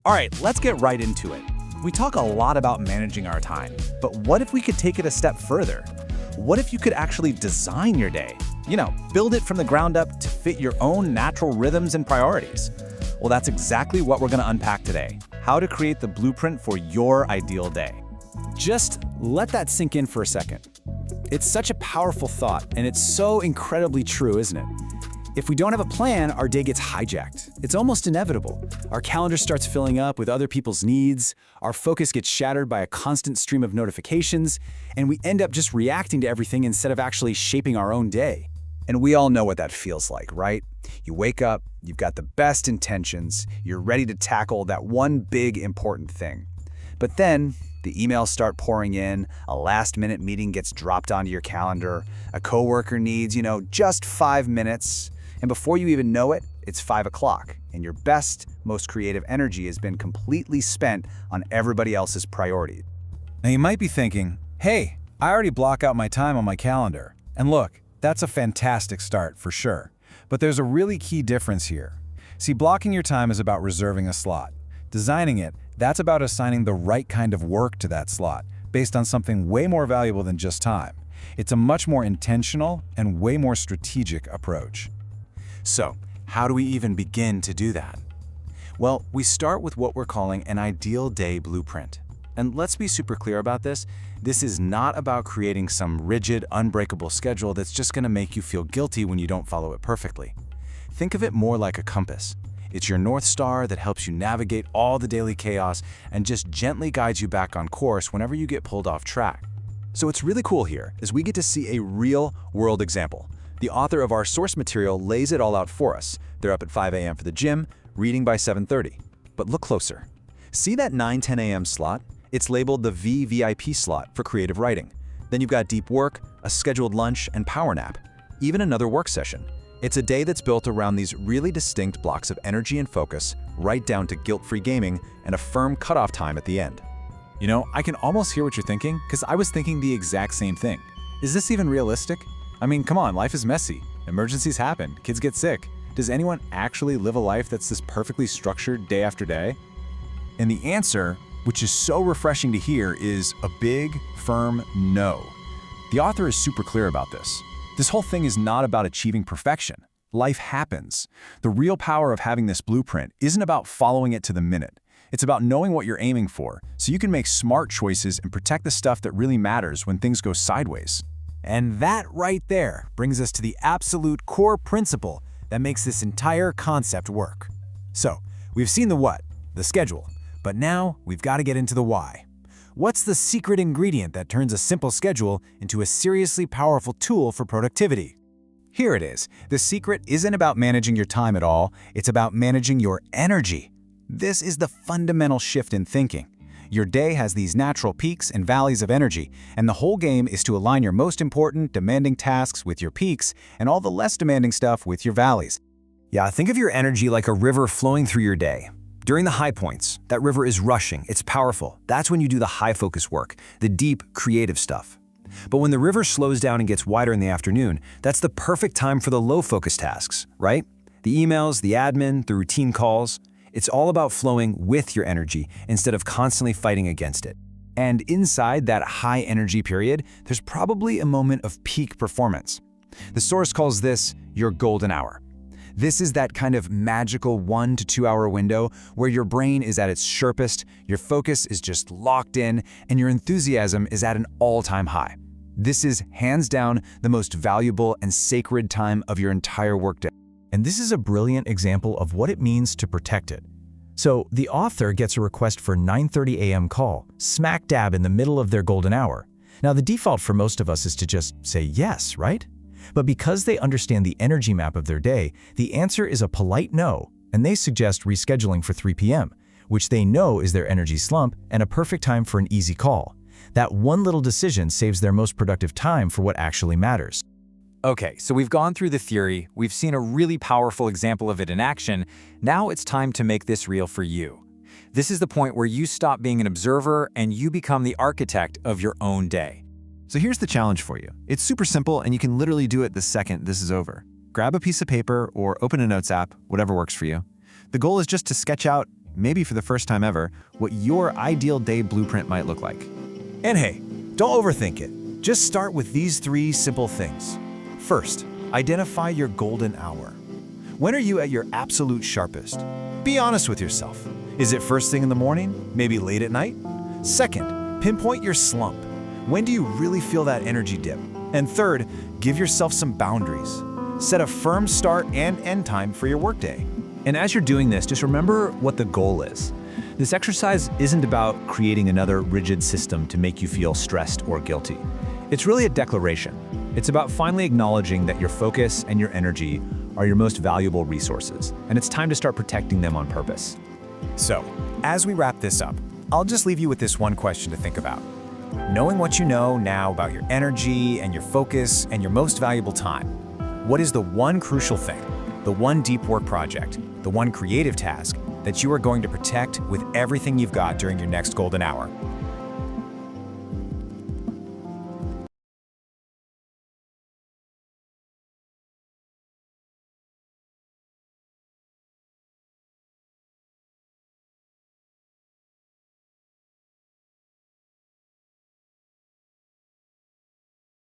All right, let's get right into it. We talk a lot about managing our time, but what if we could take it a step further? What if you could actually design your day? Build it from the ground up to fit your own natural rhythms and priorities. Well, that's exactly what we're going to unpack today. How to create the blueprint for your ideal day. Just let that sink in for a second. It's such a powerful thought, and it's so incredibly true, isn't it? If we don't have a plan, our day gets hijacked. It's almost inevitable. Our calendar starts filling up with other people's needs, our focus gets shattered by a constant stream of notifications, and we end up just reacting to everything instead of actually shaping our own day. And we all know what that feels like, right? You wake up, you've got the best intentions, you're ready to tackle that one big important thing. But then, the emails start pouring in, a last-minute meeting gets dropped onto your calendar, a coworker needs, just 5 minutes, and before you even know it, it's 5 o'clock, and your best, most creative energy has been completely spent on everybody else's priorities. Now you might be thinking, hey, I already block out my time on my calendar. And look, that's a fantastic start for sure. But there's a really key difference here. See, blocking your time is about reserving a slot. Designing it, that's about assigning the right kind of work to that slot, based on something way more valuable than just time. It's a much more intentional and way more strategic approach. So, how do we even begin to do that? Well, we start with what we're calling an ideal day blueprint. And let's be super clear about this. This is not about creating some rigid, unbreakable schedule that's just going to make you feel guilty when you don't follow it perfectly. Think of it more like a compass. It's your North Star that helps you navigate all the daily chaos and just gently guides you back on course whenever you get pulled off track. So what's really cool here is we get to see a real-world example. The author of our source material lays it all out for us. They're up at 5 a.m. for the gym, reading by 7:30. But look closer. See that 9-10 a.m. slot? It's labeled the VVIP slot for creative writing. Then you've got deep work, a scheduled lunch, and power nap, even another work session. It's a day that's built around these really distinct blocks of energy and focus, right down to guilt-free gaming and a firm cutoff time at the end. I can almost hear what you're thinking, because I was thinking the exact same thing. Is this even realistic? I mean, come on, life is messy. Emergencies happen, kids get sick. Does anyone actually live a life that's this perfectly structured day after day? And the answer, which is so refreshing to hear, is a big, firm no. The author is super clear about this. This whole thing is not about achieving perfection. Life happens. The real power of having this blueprint isn't about following it to the minute. It's about knowing what you're aiming for, so you can make smart choices and protect the stuff that really matters when things go sideways. And that right there brings us to the absolute core principle that makes this entire concept work. So, we've seen the what, the schedule, but now we've got to get into the why. What's the secret ingredient that turns a simple schedule into a seriously powerful tool for productivity? Here it is. The secret isn't about managing your time at all, it's about managing your energy. This is the fundamental shift in thinking. Your day has these natural peaks and valleys of energy, and the whole game is to align your most important, demanding tasks with your peaks and all the less demanding stuff with your valleys. Yeah, think of your energy like a river flowing through your day. During the high points, that river is rushing, it's powerful. That's when you do the high-focus work, the deep, creative stuff. But when the river slows down and gets wider in the afternoon, that's the perfect time for the low-focus tasks, right? The emails, the admin, the routine calls. It's all about flowing with your energy instead of constantly fighting against it. And inside that high energy period, there's probably a moment of peak performance. The source calls this your golden hour. This is that kind of magical 1 to 2 hour window where your brain is at its sharpest, your focus is just locked in, and your enthusiasm is at an all-time high. This is hands down the most valuable and sacred time of your entire workday. And this is a brilliant example of what it means to protect it. So the author gets a request for 9:30 a.m. call, smack dab in the middle of their golden hour. Now the default for most of us is to just say yes, right? But because they understand the energy map of their day, the answer is a polite no, and they suggest rescheduling for 3 p.m., which they know is their energy slump and a perfect time for an easy call. That one little decision saves their most productive time for what actually matters. Okay, so we've gone through the theory, we've seen a really powerful example of it in action. Now it's time to make this real for you. This is the point where you stop being an observer and you become the architect of your own day. So here's the challenge for you. It's super simple and you can literally do it the second this is over. Grab a piece of paper or open a notes app, whatever works for you. The goal is just to sketch out maybe for the first time ever, what your ideal day blueprint might look like. And hey, don't overthink it. Just start with these 3 simple things. First, identify your golden hour. When are you at your absolute sharpest? Be honest with yourself. Is it first thing in the morning? Maybe late at night? Second, pinpoint your slump. When do you really feel that energy dip? And third, give yourself some boundaries. Set a firm start and end time for your workday. And as you're doing this, just remember what the goal is. This exercise isn't about creating another rigid system to make you feel stressed or guilty. It's really a declaration. It's about finally acknowledging that your focus and your energy are your most valuable resources, and it's time to start protecting them on purpose. So, as we wrap this up, I'll just leave you with this one question to think about. Knowing what you know now about your energy and your focus and your most valuable time, what is the one crucial thing, the one deep work project, the one creative task that you are going to protect with everything you've got during your next golden hour?